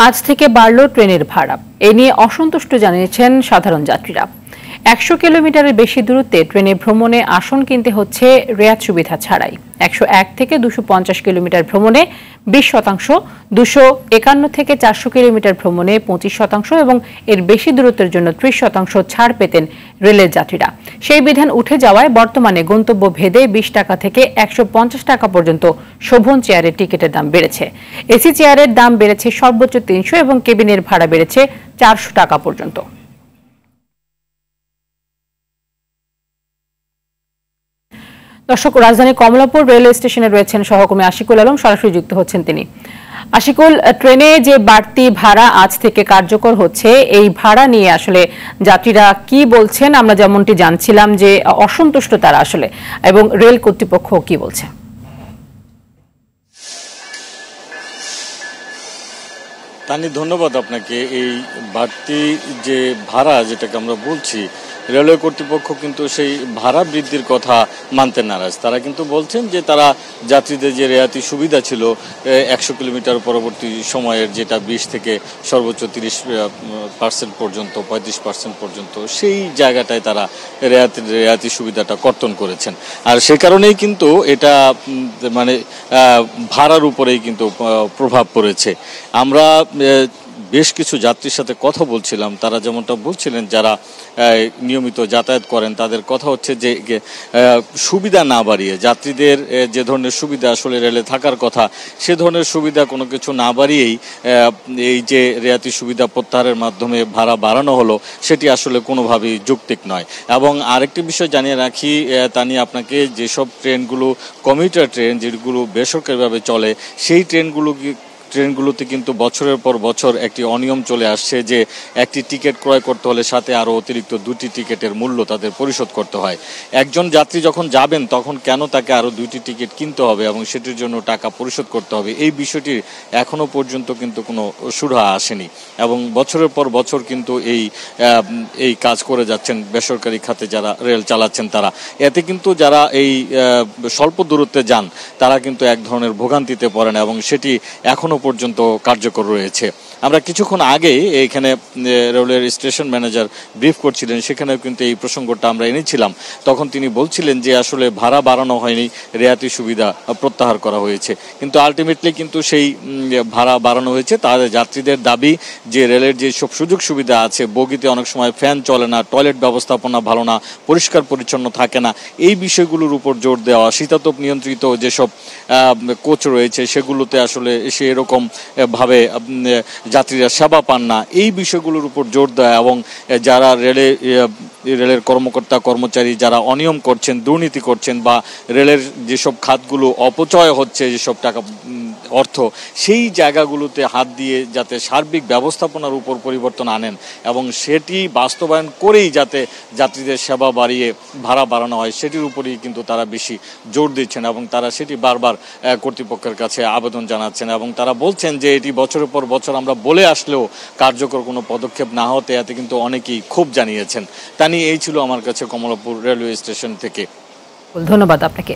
আজ থেকে বাড়ল ট্রেনের ভাড়া। এ নিয়ে অসন্তুষ্ট জানিয়েছেন সাধারণ যাত্রীরা। ১০০ কিলোমিটারের বেশি দূরত্বে ট্রেনে ভ্রমণে আসন কিনতে হচ্ছে রেয়াত সুবিধা ছাড়াই। ১০১ থেকে ২৫০ কিলোমিটার ভ্রমণে ২০%, ২৫১ থেকে ৪০০ কিলোমিটার ভ্রমণে ২৫% এবং এর বেশি দূরত্বের জন্য ৩০% ছাড় পেতেন রেলের যাত্রীরা। সেই বিধান উঠে যাওয়ায় বর্তমানে গন্তব্য ভেদে ২০ টাকা থেকে ১৫০ টাকা পর্যন্ত শোভন চেয়ারের টিকিটের দাম বেড়েছে। এসি চেয়ারের দাম বেড়েছে সর্বোচ্চ ৩০০ এবং কেবিনের ভাড়া বেড়েছে ৪০০ টাকা পর্যন্ত। দর্শক, রাজধানী কমলাপুর রেলওয়ে স্টেশনে রয়েছেন সহকর্মী আশিকুল আলম, সরাসরি যুক্ত হচ্ছেন তিনি। আশিকুল, ট্রেনে যে বাড়তি ভাড়া আজ থেকে কার্যকর হচ্ছে, এই ভাড়া নিয়ে আসলে যাত্রীরা কি বলছেন? আমরা যেমনটি জানছিলাম যে অসন্তুষ্ট তারা আসলে, এবং রেল কর্তৃপক্ষ কি বলছে? তানি, ধন্যবাদ আপনাকে। এই বাড়তি যে ভাড়া যেটাকে আমরা বলছি, রেলওয়ে কর্তৃপক্ষ কিন্তু সেই ভাড়া বৃদ্ধির কথা মানতে নারাজ। তারা কিন্তু বলছেন যে তারা যাত্রীদের যে রেয়াতি সুবিধা ছিল ১০০ কিলোমিটার পরবর্তী সময়ের, যেটা ২০ থেকে সর্বোচ্চ ৩০% পর্যন্ত, ৩৫% পর্যন্ত, সেই জায়গাটায় তারা রেয়াতি সুবিধাটা কর্তন করেছেন। আর সে কারণেই কিন্তু এটা মানে ভাড়ার উপরেই কিন্তু প্রভাব পড়েছে। আমরা বেশ কিছু যাত্রীর সাথে কথা বলছিলাম, তারা যেমনটা বলছিলেন যারা নিয়মিত যাতায়াত করেন, তাদের কথা হচ্ছে যে সুবিধা না বাড়িয়ে, যাত্রীদের যে ধরনের সুবিধা আসলে রেলে থাকার কথা, সে ধরনের সুবিধা কোনো কিছু না বাড়িয়েই এই যে রেয়াতি সুবিধা প্রত্যাহারের মাধ্যমে ভাড়া বাড়ানো হলো, সেটি আসলে কোনোভাবেই যৌক্তিক নয়। এবং আরেকটি বিষয় জানিয়ে রাখি তা নিয়ে আপনাকে, যেসব ট্রেনগুলো কমিউটার ট্রেন, যেগুলো বেসরকারিভাবে চলে, সেই ট্রেনগুলোতে কিন্তু বছরের পর বছর একটি অনিয়ম চলে আসছে যে একটি টিকিট ক্রয় করতে হলে সাথে আরও অতিরিক্ত 2টি টিকিটের মূল্য তাদের পরিশোধ করতে হয়। একজন যাত্রী যখন যাবেন তখন কেন তাকে আরও 2টি টিকিট কিনতে হবে এবং সেটির জন্য টাকা পরিশোধ করতে হবে, এই বিষয়টির এখনও পর্যন্ত কিন্তু কোনো সুরাহা আসেনি। এবং বছরের পর বছর কিন্তু এই কাজ করে যাচ্ছেন বেসরকারি খাতে যারা রেল চালাচ্ছেন তারা। এতে কিন্তু যারা এই স্বল্প দূরত্বে যান তারা কিন্তু এক ধরনের ভোগান্তিতে পড়েন এবং সেটি এখনও পর্যন্ত কার্যকর রয়েছে। আমরা কিছুক্ষণ আগে এখানে রেলের স্টেশন ম্যানেজার ব্রিফ করছিলেন, সেখানেও কিন্তু এই প্রসঙ্গটা আমরা এনেছিলাম। তখন তিনি বলছিলেন যে আসলে ভাড়া বাড়ানো হয়নি, রেয়াতি সুবিধা প্রত্যাহার করা হয়েছে। কিন্তু আলটিমেটলি কিন্তু সেই ভাড়া বাড়ানো হয়েছে। তাদের যাত্রীদের দাবি যে রেলের যে সব সুযোগ সুবিধা আছে, বগিতে অনেক সময় ফ্যান চলে না, টয়লেট ব্যবস্থাপনা ভালো না, পরিষ্কার পরিচ্ছন্ন থাকে না, এই বিষয়গুলোর উপর জোর দেওয়া, শীতাতপ নিয়ন্ত্রিত যেসব কোচ রয়েছে সেগুলোতে আসলে সেরকম ভাবে যাত্রীরা সেবা পান না, এই বিষয়গুলোর উপর জোর দেয়। এবং যারা রেলের কর্মকর্তা কর্মচারী যারা অনিয়ম করছেন, দুর্নীতি করছেন, বা রেলের যেসব খাতগুলো অপচয় হচ্ছে, যেসব টাকা অর্থ, সেই জায়গাগুলোতে হাত দিয়ে যাতে সার্বিক ব্যবস্থাপনার উপর পরিবর্তন আনেন এবং সেটি বাস্তবায়ন করেই যাতে যাত্রীদের সেবা বাড়িয়ে ভাড়া বাড়ানো হয়, সেটির উপরেই কিন্তু তারা বেশি জোর দিচ্ছেন এবং তারা সেটি বারবার কর্তৃপক্ষের কাছে আবেদন জানাচ্ছেন। এবং তারা বলছেন যে এটি বছরের পর বছর আমরা বলে আসলেও কার্যকর কোনো পদক্ষেপ না হতে এতে কিন্তু অনেকেই ক্ষোভ জানিয়েছেন। তা নিয়ে এই ছিল আমার কাছে কমলাপুর রেলওয়ে স্টেশন থেকে। ধন্যবাদ আপনাকে।